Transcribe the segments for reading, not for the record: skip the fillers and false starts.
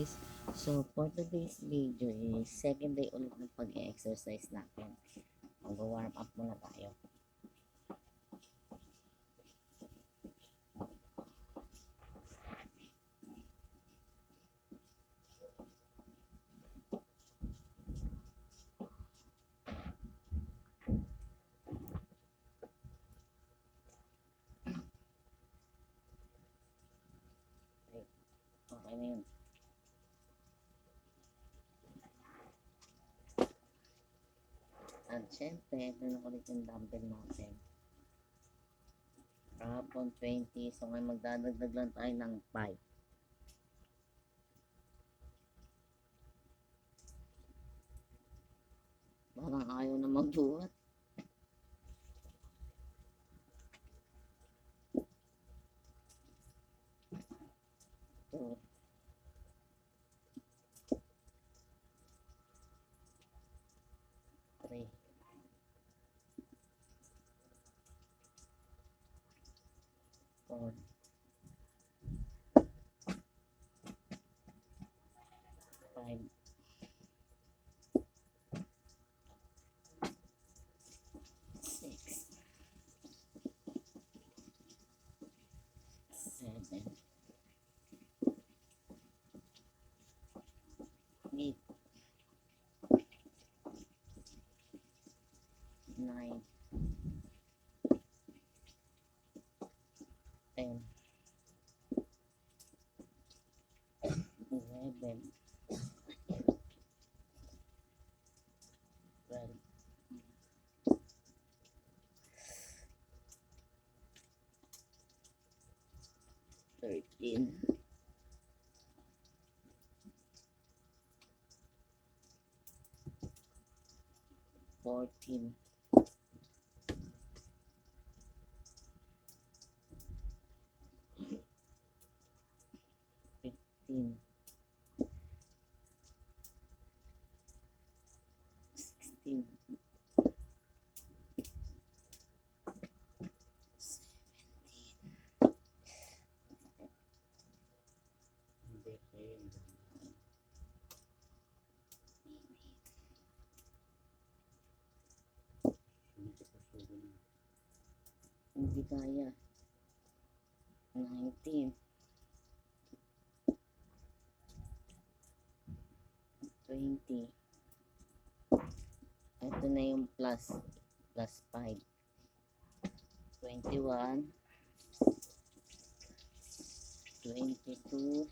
guys, so for today's video is second day ulit ng pag-exercise natin. Mag-warm up muna tayo. Okay na yun. At syempre, ito na ulit yung dumbbell natin. Kahapon 20, so ngayon magdadagdag lang tayo ng 5. Parang ayaw na magbuhat. Ito. 3. 4. 5. 6. 7. 8. 9. 10. 11. 12. 13. 14. 15. 16. 17. Hindi kaya. 19. 20. Ito na yung plus 5. 21. 22.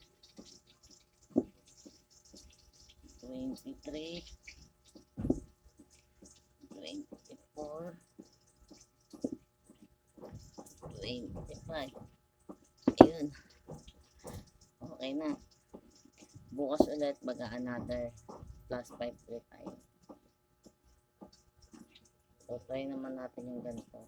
23. 24. 25. Ayun. Okay na. Bukas ulit another plus 5 ulit tayo. So try naman natin yung ganito.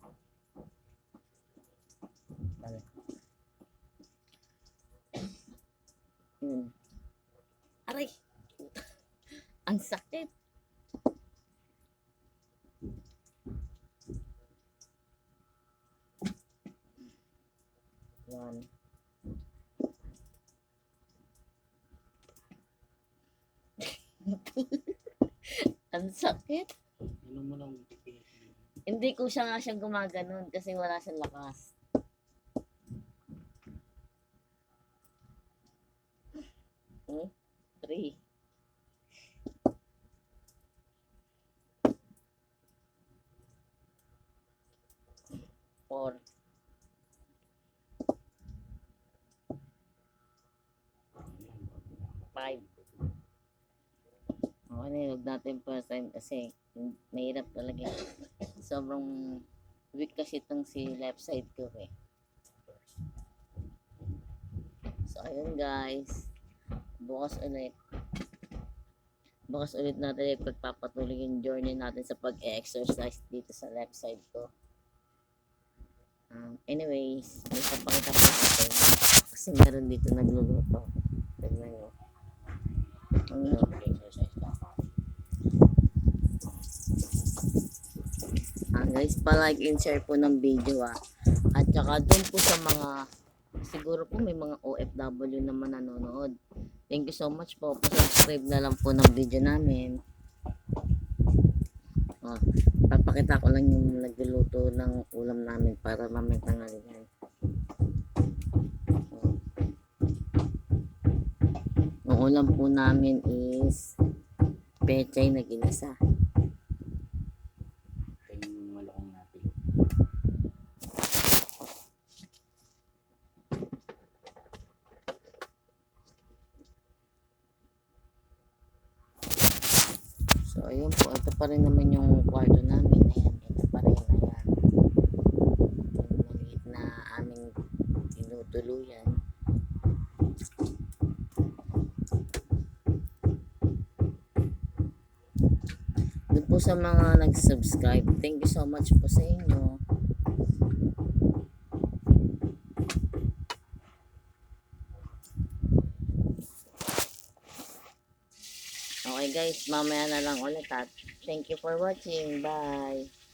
Aray! Ang sakit! One. Ang sakit. Ano mo lang Hindi ko siya gumaganon kasi wala siyang lakas. Hmm? 3. 4. 5. Okay na, huwag natin first time kasi mahirap talaga. Sobrang weak kasi itong si left side ko eh. So ayun guys, bukas ulit natin pagpapatuloy yung journey natin sa pag-exercise dito sa left side ko. Anyways, may papakita pa natin kasi meron dito nagluluto. Tignan nyo. exercise ka. Guys, pa-like and share po ng video At saka doon po sa mga, siguro po may mga OFW naman nanonood. Thank you so much po. Pa-subscribe na lang po ng video namin. Oh, papakita ko lang yung nagluluto ng ulam namin para mamaya tanghalian. Oh. Ang ulam po namin is pechay na ginisa. Ito yung malukong natin. So, ayun po. Ito pa rin naman yung kwarto namin. Ayan, ito pa rin. Ayan. Yung maliit na aming tinutuluyan. Doon po sa mga nag-subscribe, thank you so much po sa inyo. Okay guys, mamaya na lang ulit at thank you for watching. Bye!